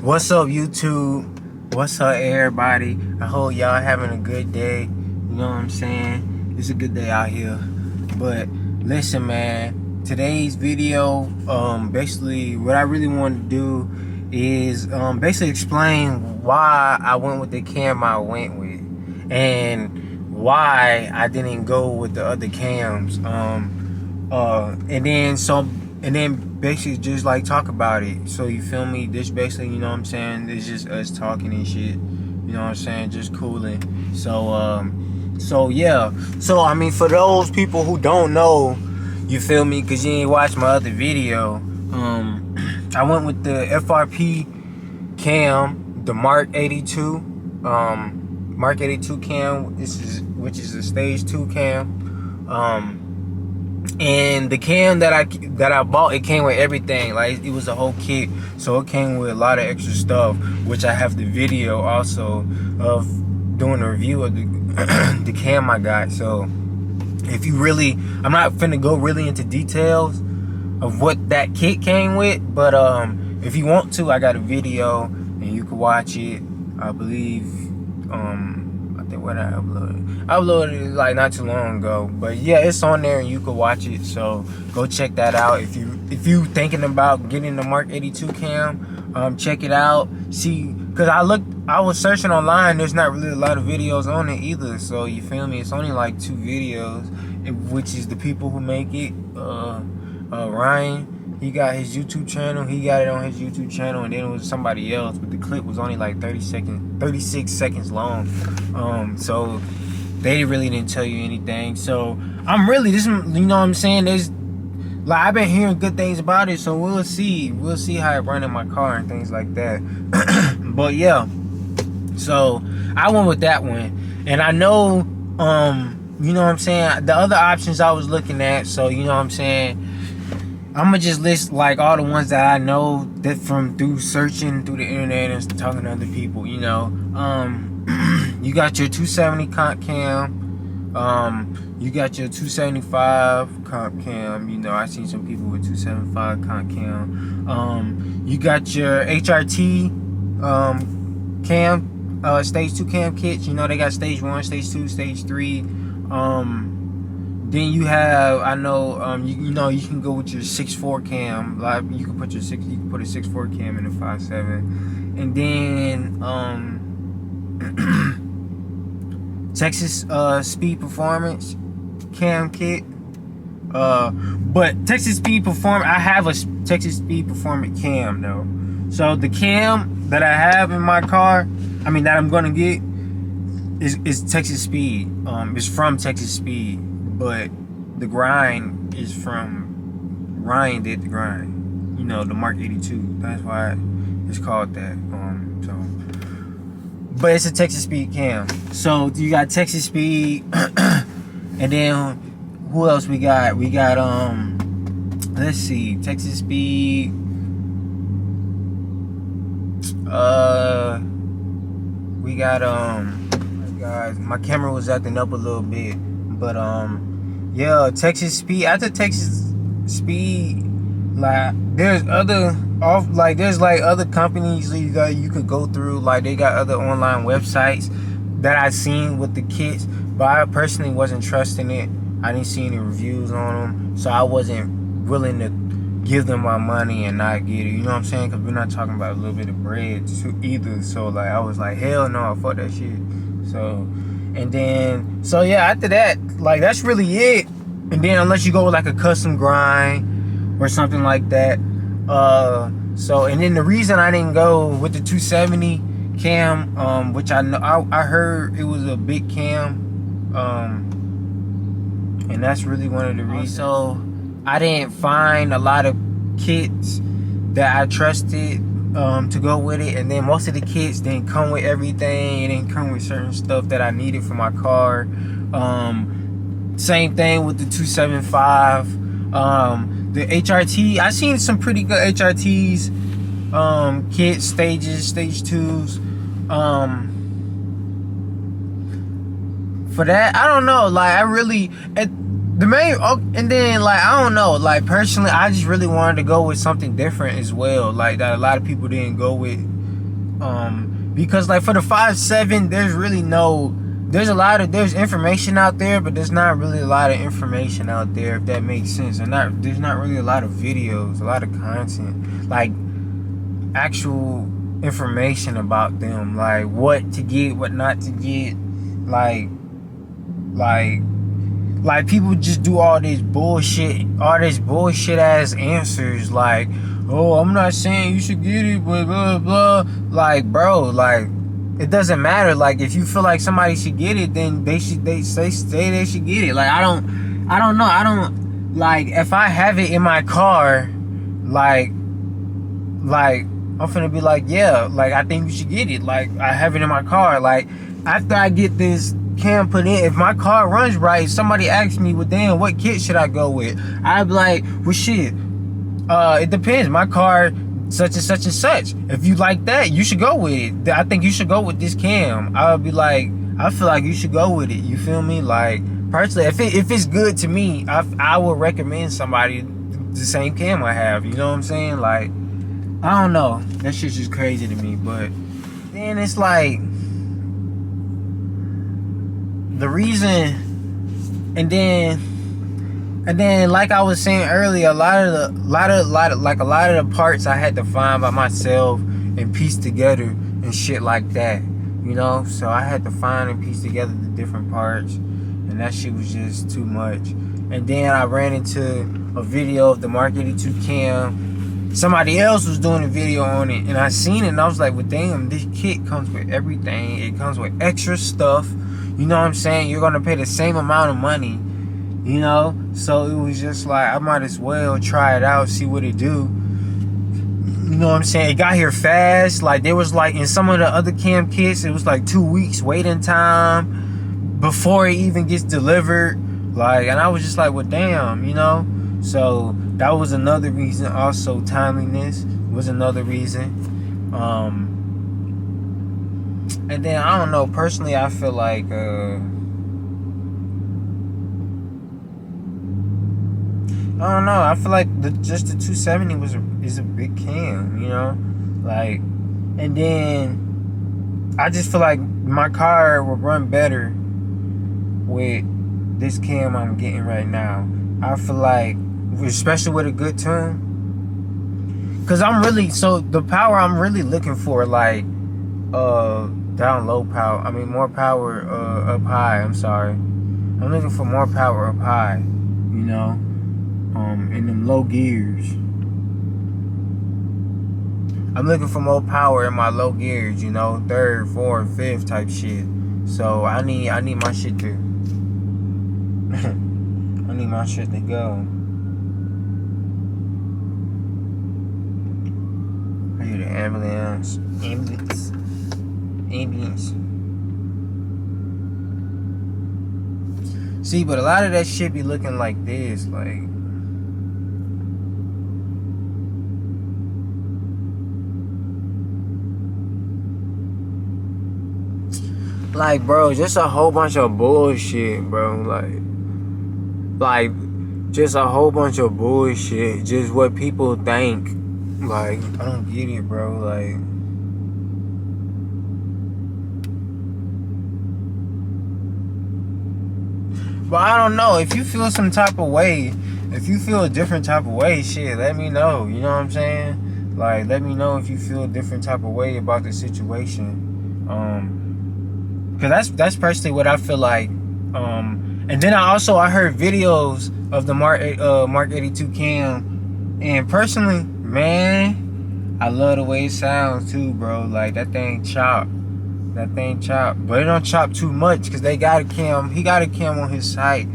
What's up, YouTube? What's up, everybody? I hope y'all having a good day. You know what I'm saying? It's a good day out here. But listen, man, today's video, basically what I really want to do is basically explain why I went with the cam I went with and why I didn't go with the other cams. And then basically just like talk about it. So you feel me? This basically, you know what I'm saying? It's just us talking and shit. You know what I'm saying? Just cooling. So yeah. So I mean, for those people who don't know, you feel me? Cause you ain't watched my other video. I went with the FRP cam, the Mark 82. Mark 82 cam. Which is a stage 2 cam. And the cam that I bought, it came with everything. Like, it was a whole kit, so it came with a lot of extra stuff, which I have the video also of doing a review of the cam I got. So if you really, I'm not finna go really into details of what that kit came with, but if you want to, I got a video and you can watch it. I believe I think what I uploaded it like not too long ago, but yeah, it's on there and you can watch it. So go check that out if you thinking about getting the Mark 82 cam. Check it out. See, because I was searching online, there's not really a lot of videos on it either. So you feel me? It's only like 2 videos, which is the people who make it. Ryan, he got his YouTube channel. He got it on his YouTube channel, and then it was somebody else, but the clip was only like 36 seconds long. So they really didn't tell you anything. So I'm really, you know what I'm saying? There's like, I've been hearing good things about it, so we'll see how it run in my car and things like that. But yeah, so I went with that one, and I know, you know what I'm saying, the other options I was looking at. So you know what I'm saying, I'm gonna just list like all the ones that I know that through searching through the internet and talking to other people. You know, you got your 270 comp cam, you got your 275 comp cam. You know, I seen some people with 275 comp cam. You got your HRT cam, stage 2 cam kits. You know, they got stage 1, stage 2, stage 3. Then you have, I know, you know, you can go with your 6.4 cam. Like, you can put a 6.4 cam in a 5.7, and then Texas Speed Performance cam kit. But Texas Speed Performance, I have a Texas Speed Performance cam though. So the cam that I have in my car, I mean that I'm gonna get, is Texas Speed. It's from Texas Speed. But the grind is from Ryan did the grind. You know, the Mark 82. That's why it's called that. But it's a Texas Speed cam. So you got Texas Speed, and then who else we got? We got let's see, Texas Speed. We got guys, my camera was acting up a little bit. But yeah, Texas Speed. After Texas Speed, like there's other other companies you could go through. Like they got other online websites that I seen with the kits, but I personally wasn't trusting it. I didn't see any reviews on them, so I wasn't willing to give them my money and not get it. You know what I'm saying? Because we're not talking about a little bit of bread either. So like I was like, hell no, fuck that shit. So. And then, so yeah, after that, like, that's really it. And then, unless you go with, like, a custom grind or something like that. So, and then the reason I didn't go with the 270 cam, which I know, I heard it was a big cam. And that's really one of the reasons. So, I didn't find a lot of kits that I trusted to go with it, and then most of the kits didn't come with everything. It didn't come with certain stuff that I needed for my car. Same thing with the 275. The HRT, I seen some pretty good HRTs, kits, stages, stage 2s. For that, I don't know, like I really and then like I don't know, like personally I just really wanted to go with something different as well, like that a lot of people didn't go with. Because like for the 5.7, there's information out there, but there's not really a lot of information out there, if that makes sense. There's not really a lot of videos, a lot of content, like actual information about them, like what to get, what not to get, like people just do all this bullshit ass answers, like, oh, I'm not saying you should get it, but blah blah. Like, bro, like, it doesn't matter. Like, if you feel like somebody should get it, then they say they should get it. Like, I don't know. Like, if I have it in my car, like I'm finna be like, yeah, like, I think you should get it. Like, I have it in my car. Like, after I get this cam put in, if my car runs right, somebody asks me, well, damn, what kit should I go with? I'd be like, well, shit, it depends. My car, such and such and such. If you like that, you should go with it. I think you should go with this cam. I would be like, I feel like you should go with it. You feel me? Like, personally, if it's good to me, I would recommend somebody the same cam I have. You know what I'm saying? Like, I don't know. That shit's just crazy to me. But then it's like, the reason, and then like I was saying earlier, a lot of the parts I had to find by myself and piece together and shit like that, you know. So I had to find and piece together the different parts, and that shit was just too much. And then I ran into a video of the Mark 82 cam. Somebody else was doing a video on it, and I seen it, and I was like, well, damn, this kit comes with everything. It comes with extra stuff. You know what I'm saying? You're gonna pay the same amount of money, you know? So it was just like, I might as well try it out, see what it do. You know what I'm saying? It got here fast. Like, there was like, in some of the other cam kits, it was like 2 weeks waiting time before it even gets delivered. Like, and I was just like, well, damn, you know? So that was another reason. Also, timeliness was another reason. And then, I don't know, personally, I feel like, I don't know, I feel like just the 270 is a big cam, you know? Like, and then, I just feel like my car will run better with this cam I'm getting right now. I feel like, especially with a good tune, because the power I'm really looking for, like, down low power, more power up high, I'm sorry. I'm looking for more power up high, you know, in them low gears. I'm looking for more power in my low gears, you know, 3rd, 4th, 5th type shit. So I need my shit to I need my shit to go. I hear the ambulance. See, but a lot of that shit be looking like this, like, bro, just a whole bunch of bullshit, bro. Like, just a whole bunch of bullshit. Just what people think. Like, I don't get it, bro. Like, but I don't know. If you feel some type of way, if you feel a different type of way, shit, let me know. You know what I'm saying? Like, let me know if you feel a different type of way about the situation. Cause that's personally what I feel like. And then I heard videos of the Mark 82 cam, and personally, man, I love the way it sounds too, bro. Like, that thing chop. But it don't chop too much, because he got a cam on his site,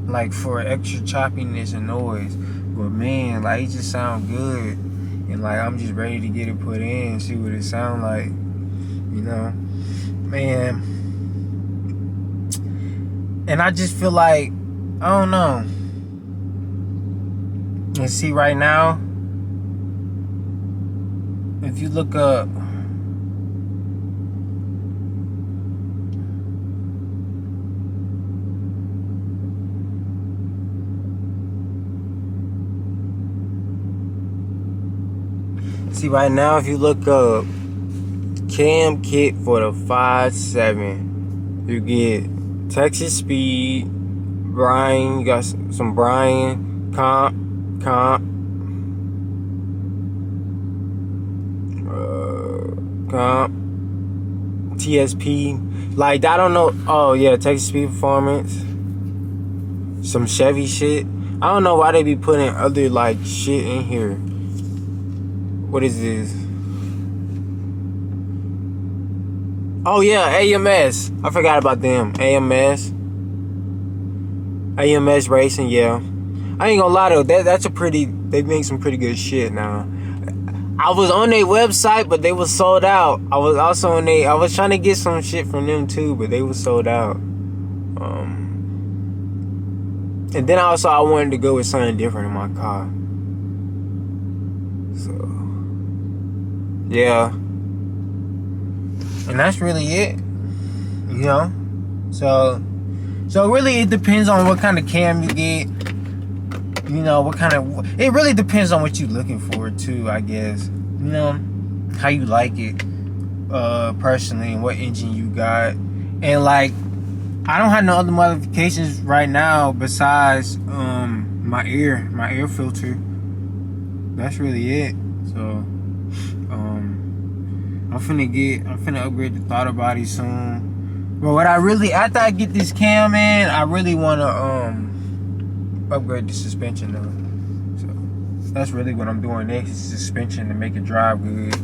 like, for extra choppiness and noise. But man, like, it just sound good, and like, I'm just ready to get it put in, see what it sound like, you know, man. And I just feel like, I don't know. And see, right now, if you look up, if you look up cam kit for the 5.7. You get Texas Speed, Brian. You got some Brian, comp, TSP. Like, I don't know. Oh yeah, Texas Speed Performance. Some Chevy shit. I don't know why they be putting other like shit in here. What is this? Oh yeah, AMS. I forgot about them. AMS Racing, yeah. I ain't gonna lie though, that's a pretty, they make some pretty good shit now. I was on their website, but they was sold out. I was also on I was trying to get some shit from them too, but they was sold out. And then also I wanted to go with something different in my car. So yeah. And that's really it. You know? So really it depends on what kind of cam you get. You know, what kind of, it really depends on what you're looking for too, I guess. You know, how you like it personally, and what engine you got. And like, I don't have no other modifications right now besides my air filter. That's really it. So I'm finna upgrade the throttle body soon. But what I really, after I get this cam in, I really wanna upgrade the suspension though. So that's really what I'm doing next, is suspension to make it drive good.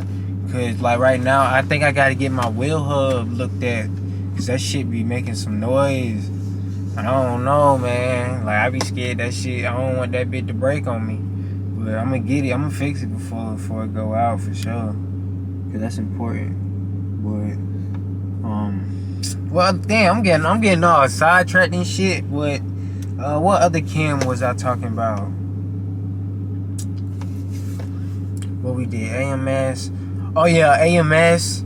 Cause like right now, I think I gotta get my wheel hub looked at, cause that shit be making some noise. I don't know, man. Like I be scared that shit. I don't want that bit to break on me. But I'm gonna get it. I'm gonna fix it before it go out for sure. Cause that's important. But well, damn, I'm getting all sidetracked and shit. But what other cam was I talking about? What we did, AMS. Oh yeah, AMS.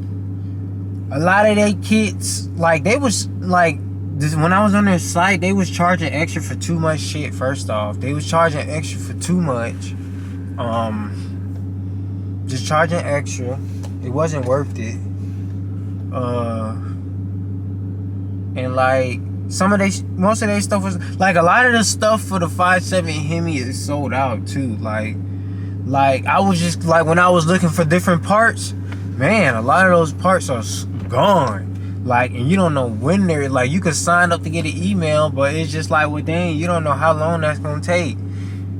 A lot of they kits, like they was like this, when I was on their site, they was charging extra for too much shit. First off, they was charging extra for too much. Just charging extra. It wasn't worth it. And like most of their stuff was like, a lot of the stuff for the 5.7 Hemi is sold out too. Like I was just like, when I was looking for different parts, man, a lot of those parts are gone. Like, and you don't know when they're, like, you could sign up to get an email, but it's just like, well, dang, you don't know how long that's gonna take,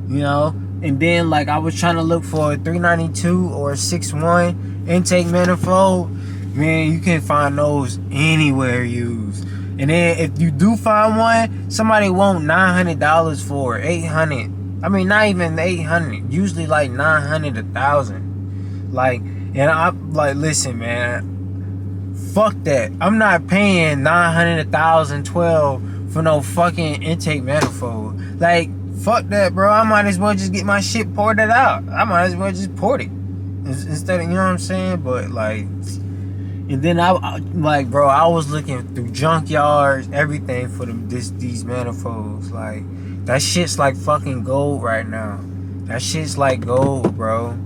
you know. And then like I was trying to look for a 392 or a 6.1 intake manifold. Man, you can't find those anywhere used. And then if you do find one, somebody want $900 for it, $800. I mean, not even $800. Usually like $900, $1,000. Like, and I'm like, listen, man, fuck that. I'm not paying $900, $1,000, $1,200 for no fucking intake manifold. Like, fuck that, bro. I might as well just get my shit ported out. I might as well just port it instead of, you know what I'm saying? But like. And then I like, bro, I was looking through junkyards, everything for these manifolds. Like, that shit's like fucking gold right now. That shit's like gold, bro.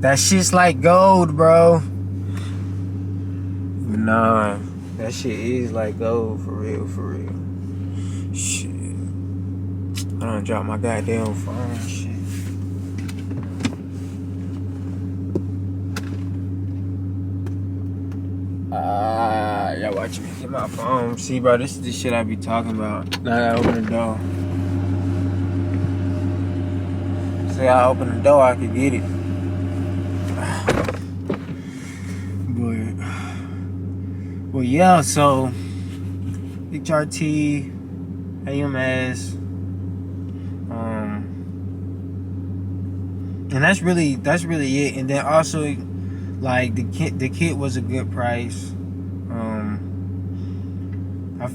That shit's like gold, bro. But nah, that shit is like gold, for real, for real. Shit. I done dropped my goddamn phone, shit. Y'all watch me get my phone. See, bro, this is the shit I be talking about. Now I open the door. Say I open the door, I could get it. But yeah, so HRT, AMS, and that's really it. And then also, like, the kit was a good price. I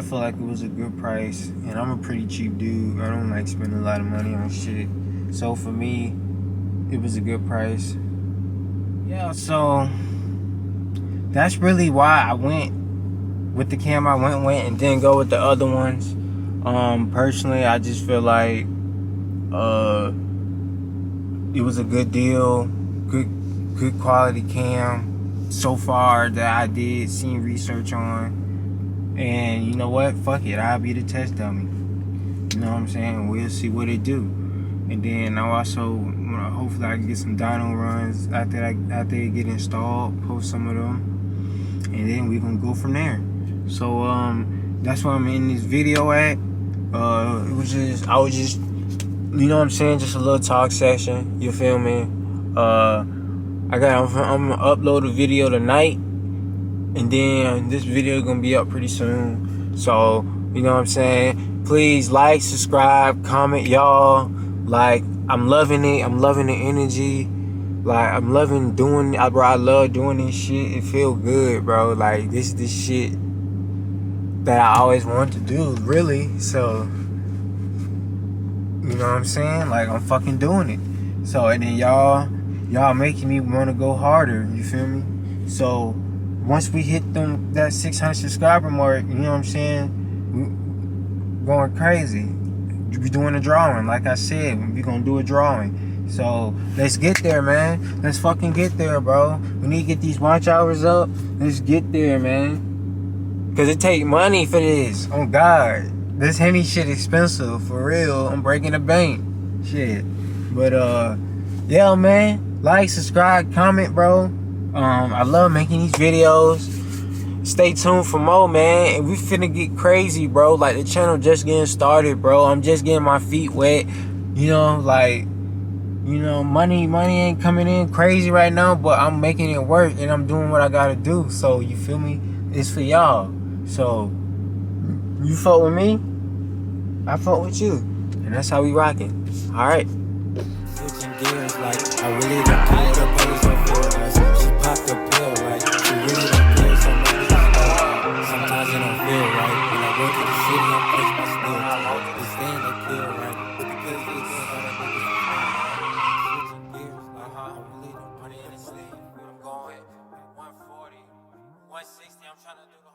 feel like it was a good price, and I'm a pretty cheap dude. I don't like spending a lot of money on shit. So for me, it was a good price. Yeah, so that's really why I went with the cam. I went and didn't go with the other ones. Personally, I just feel like it was a good deal, good good quality cam so far that I did seen research on. And you know what? Fuck it, I'll be the test dummy. You know what I'm saying? We'll see what it do. And then I also hopefully I can get some dyno runs after they get installed, post some of them, and then we gonna go from there. So that's why I'm in this video at. I was just, you know what I'm saying, just a little talk session. You feel me? I'm gonna upload a video tonight, and then this video gonna be up pretty soon. So you know what I'm saying? Please like, subscribe, comment, y'all. Like, I'm loving it. I'm loving the energy. Like, I'm loving doing it, bro. I love doing this shit. It feel good, bro. Like, this shit that I always wanted to do, really. So, you know what I'm saying? Like, I'm fucking doing it. So, and then y'all making me want to go harder. You feel me? So, once we hit that 600 subscriber mark, you know what I'm saying? We going crazy. We doing a drawing, like I said. We gonna do a drawing. So let's get there, man. Let's fucking get there, bro. We need to get these watch hours up. Let's get there, man. Cause it take money for this. Oh God, this Henny shit expensive for real. I'm breaking the bank, shit. But yeah, man. Like, subscribe, comment, bro. I love making these videos. Stay tuned for more, man. And we finna get crazy, bro. Like, the channel just getting started, bro. I'm just getting my feet wet. You know, like, you know, money ain't coming in crazy right now, but I'm making it work and I'm doing what I gotta do. So, you feel me? It's for y'all. So, you fuck with me, I fuck with you. And that's how we rocking. Alright. Switching gears, like, I really don't care. The police don't feel like she popped a pill, like, she really don't care so much. Sometimes it don't feel right. When I work in the city, I'm placed my skill. This thing they feel right. But because they feel that I think it's switching gears, like, I really don't put it in the sleep. I'm going 140, 160, I'm trying to do the